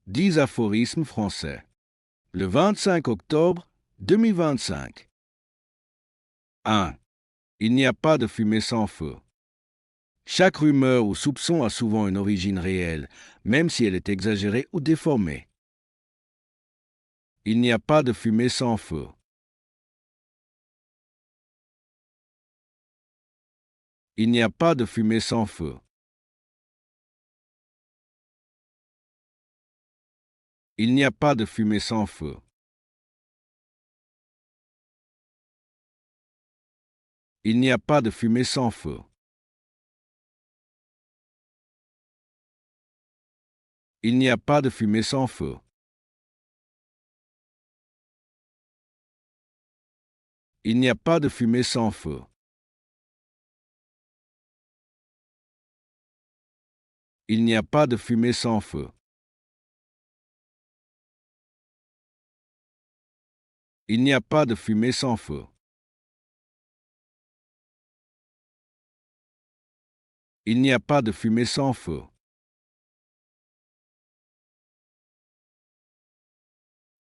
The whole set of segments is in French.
10 aphorismes français. Le 25 octobre 2025. 1. Il n'y a pas de fumée sans feu. Chaque rumeur ou soupçon a souvent une origine réelle, même si elle est exagérée ou déformée. Il n'y a pas de fumée sans feu. Il n'y a pas de fumée sans feu. Il n'y a pas de fumée sans feu. Il n'y a pas de fumée sans feu. Il n'y a pas de fumée sans feu. Il n'y a pas de fumée sans feu. Il n'y a pas de fumée sans feu. Il n'y a pas de fumée sans feu. Il n'y a pas de fumée sans feu.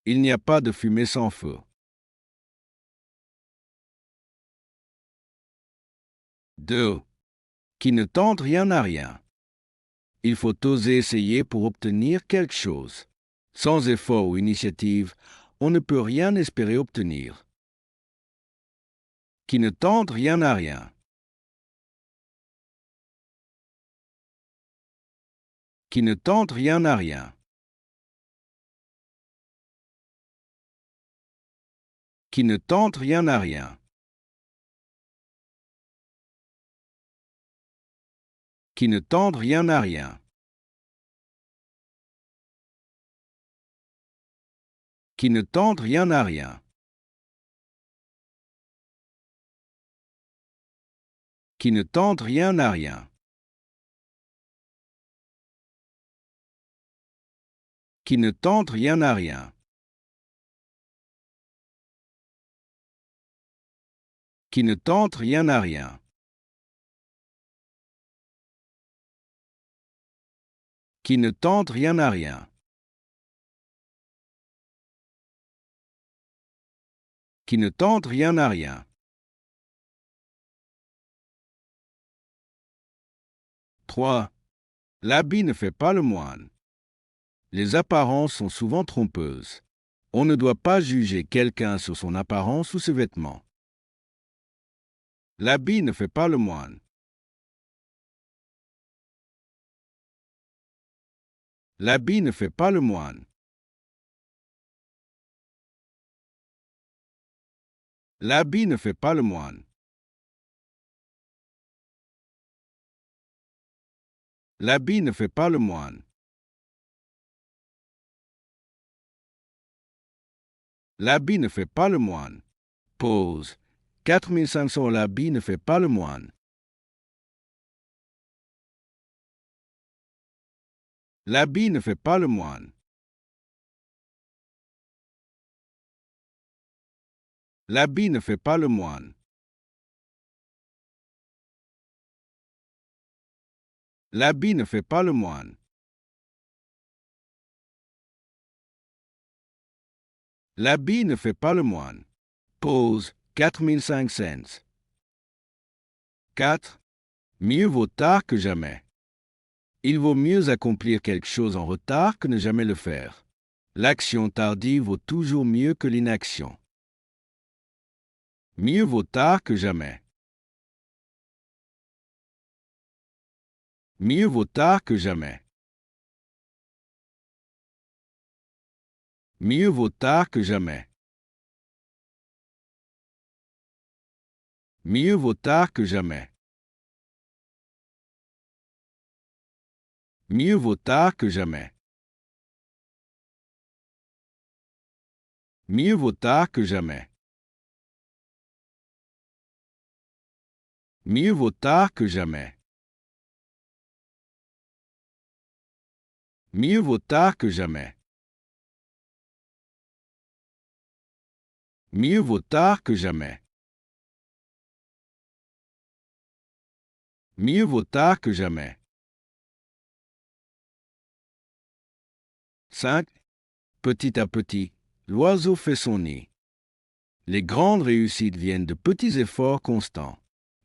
Il n'y a pas de fumée sans feu. 2. Qui ne tente rien n'a rien. Il faut oser essayer pour obtenir quelque chose. Sans effort ou initiative, on ne peut rien espérer obtenir. Qui ne tente rien n'a rien. Qui ne tente rien n'a rien. Qui ne tente rien n'a rien. Qui ne tente rien n'a rien. Qui ne tente rien n'a rien. Qui ne tente rien n'a rien. Qui ne tente rien n'a rien. Qui ne tente rien n'a rien. Qui ne tente rien n'a rien. Qui ne tente rien n'a rien. 3. L'habit ne fait pas le moine. Les apparences sont souvent trompeuses. On ne doit pas juger quelqu'un sur son apparence ou ses vêtements. L'habit ne fait pas le moine. L'habit ne fait pas le moine. L'habit ne fait pas le moine. L'habit ne fait pas le moine. L'habit ne fait pas le moine. Pause. 4500 l'habit ne fait pas le moine. L'habit ne fait pas le moine. L'habit ne fait pas le moine. L'habit ne fait pas le moine. L'habit ne fait pas le moine. Pause. 4500. 4. Mieux vaut tard que jamais. Il vaut mieux accomplir quelque chose en retard que ne jamais le faire. L'action tardive vaut toujours mieux que l'inaction. Mieux vaut tard que jamais. Mieux vaut tard que jamais. Mieux vaut tard que jamais. Mieux vaut tard que jamais. Mieux vaut tard que jamais. Mieux vaut tard que jamais. Mieux vaut tard que jamais. Mieux vaut tard que jamais. Mieux vaut tard que jamais. Mieux vaut tard que jamais. 5. Petit à petit, l'oiseau fait son nid. Les grandes réussites viennent de petits efforts constants.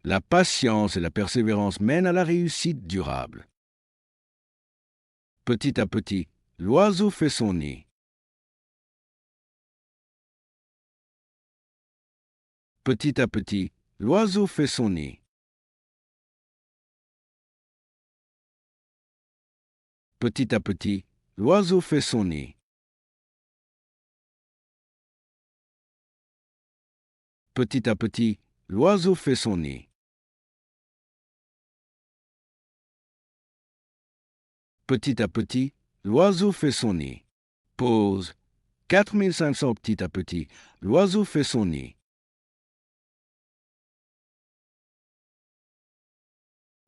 La patience et la persévérance mènent à la réussite durable. Petit à petit, l'oiseau fait son nid. Petit à petit, l'oiseau fait son nid. Petit à petit, l'oiseau fait son nid. Petit à petit, l'oiseau fait son nid. Petit à petit, l'oiseau fait son nid. Pause. 4500 petit à petit, l'oiseau fait son nid.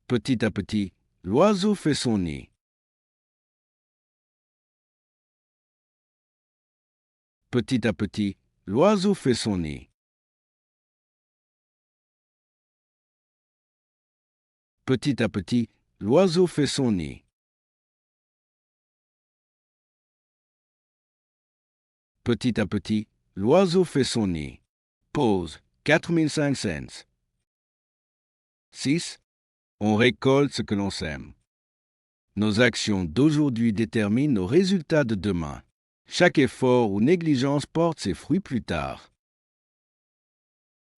Petit à petit, l'oiseau fait son nid. Petit à petit, l'oiseau fait son nid. Petit à petit, l'oiseau fait son nid. Petit à petit, l'oiseau fait son nid. Pause. 4500. 6. On récolte ce que l'on sème. Nos actions d'aujourd'hui déterminent nos résultats de demain. Chaque effort ou négligence porte ses fruits plus tard.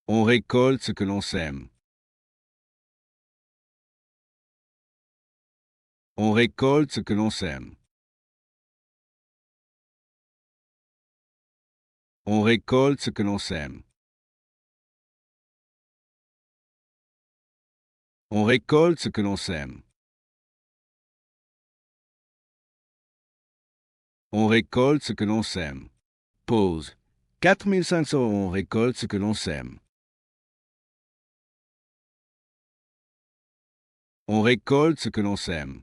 On récolte ce que l'on sème. On récolte ce que l'on sème. On récolte ce que l'on sème. On récolte ce que l'on sème. On récolte ce que l'on sème. Pause. 4500, on récolte ce que l'on sème. On récolte ce que l'on sème.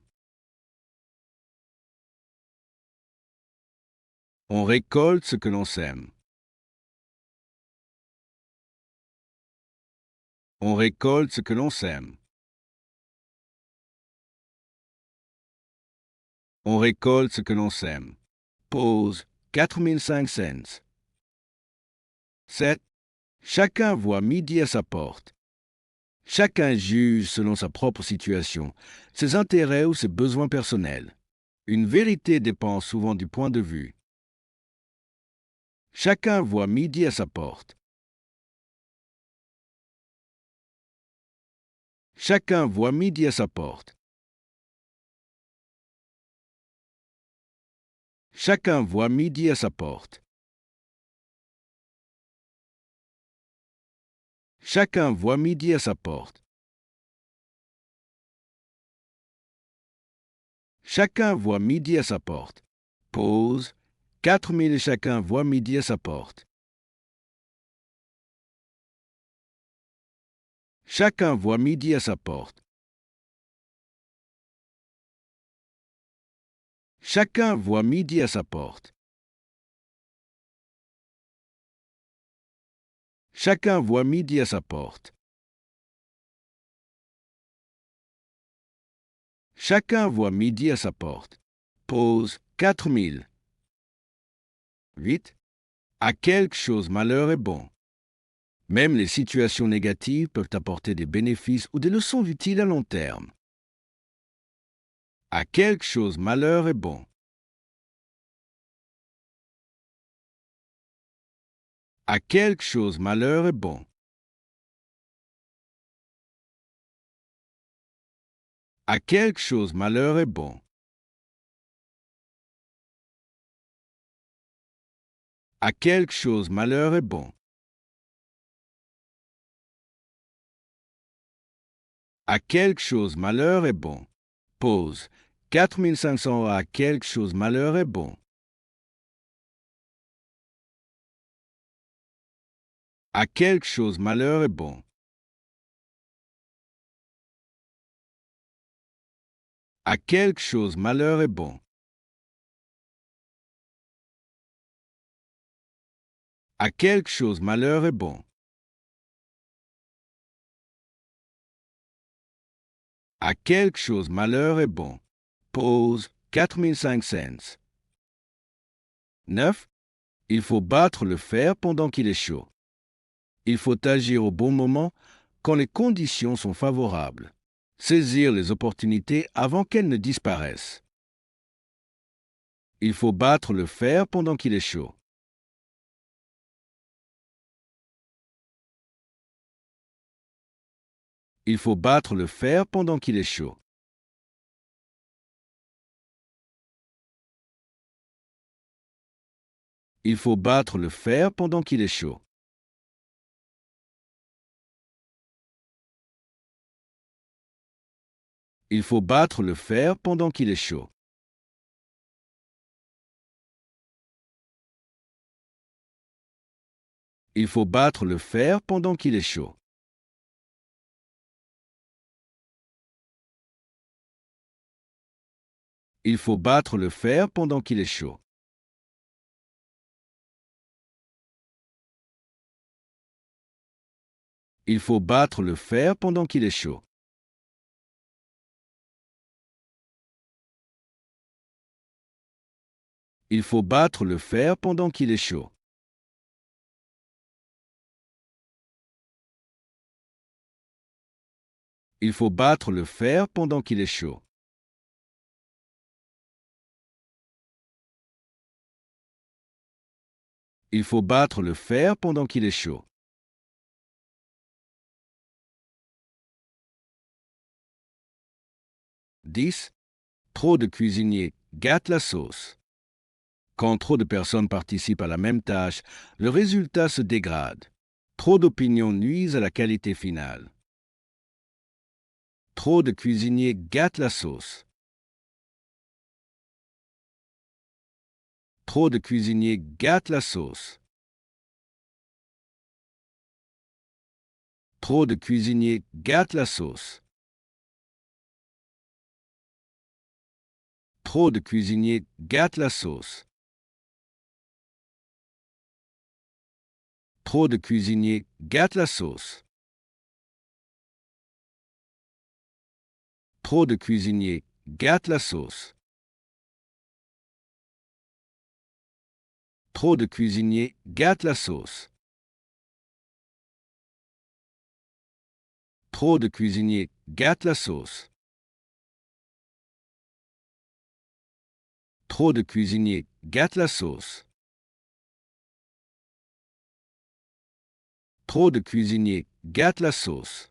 On récolte ce que l'on sème. On récolte ce que l'on sème. On récolte ce que l'on sème. Pause. 4500. 7. Chacun voit midi à sa porte. Chacun juge selon sa propre situation, ses intérêts ou ses besoins personnels. Une vérité dépend souvent du point de vue. Chacun voit midi à sa porte. Chacun voit midi à sa porte. Chacun voit midi à sa porte. Chacun voit midi à sa porte. Chacun voit midi à sa porte. Pause. 4000 et chacun voit midi à sa porte. Chacun voit midi à sa porte. Chacun voit midi à sa porte. Chacun voit midi à sa porte. Chacun voit midi à sa porte. Pause. 4000. 8. À quelque chose malheur est bon. Même les situations négatives peuvent apporter des bénéfices ou des leçons utiles à long terme. À quelque chose malheur est bon. À quelque chose malheur est bon. À quelque chose malheur est bon. À quelque chose malheur est bon. À quelque chose malheur est bon. Pause. 4500 à quelque chose malheur est bon. À quelque chose malheur est bon. À quelque chose malheur est bon. À quelque chose malheur est bon. À quelque chose malheur est bon. Pause. 4500. 9. Il faut battre le fer pendant qu'il est chaud. Il faut agir au bon moment quand les conditions sont favorables. Saisir les opportunités avant qu'elles ne disparaissent. Il faut battre le fer pendant qu'il est chaud. Il faut battre le fer pendant qu'il est chaud. Il faut battre le fer pendant qu'il est chaud. Il faut battre le fer pendant qu'il est chaud. Il faut battre le fer pendant qu'il est chaud. Il faut battre le fer pendant qu'il est chaud. Il faut battre le fer pendant qu'il est chaud. Il faut battre le fer pendant qu'il est chaud. Il faut battre le fer pendant qu'il est chaud. Il faut battre le fer pendant qu'il est chaud. « 10. Trop de cuisiniers gâtent la sauce. Quand trop de personnes participent à la même tâche, le résultat se dégrade. Trop d'opinions nuisent à la qualité finale. Trop de cuisiniers gâtent la sauce. Trop de cuisiniers gâtent la sauce. Trop de cuisiniers gâtent la sauce. Trop de cuisiniers gâtent la sauce. Trop de cuisiniers gâtent la sauce. Trop de cuisiniers gâtent la sauce. Trop de cuisiniers gâtent la sauce. Trop de cuisiniers gâtent la sauce. Trop de cuisiniers gâtent la sauce. Trop de cuisiniers gâtent la sauce.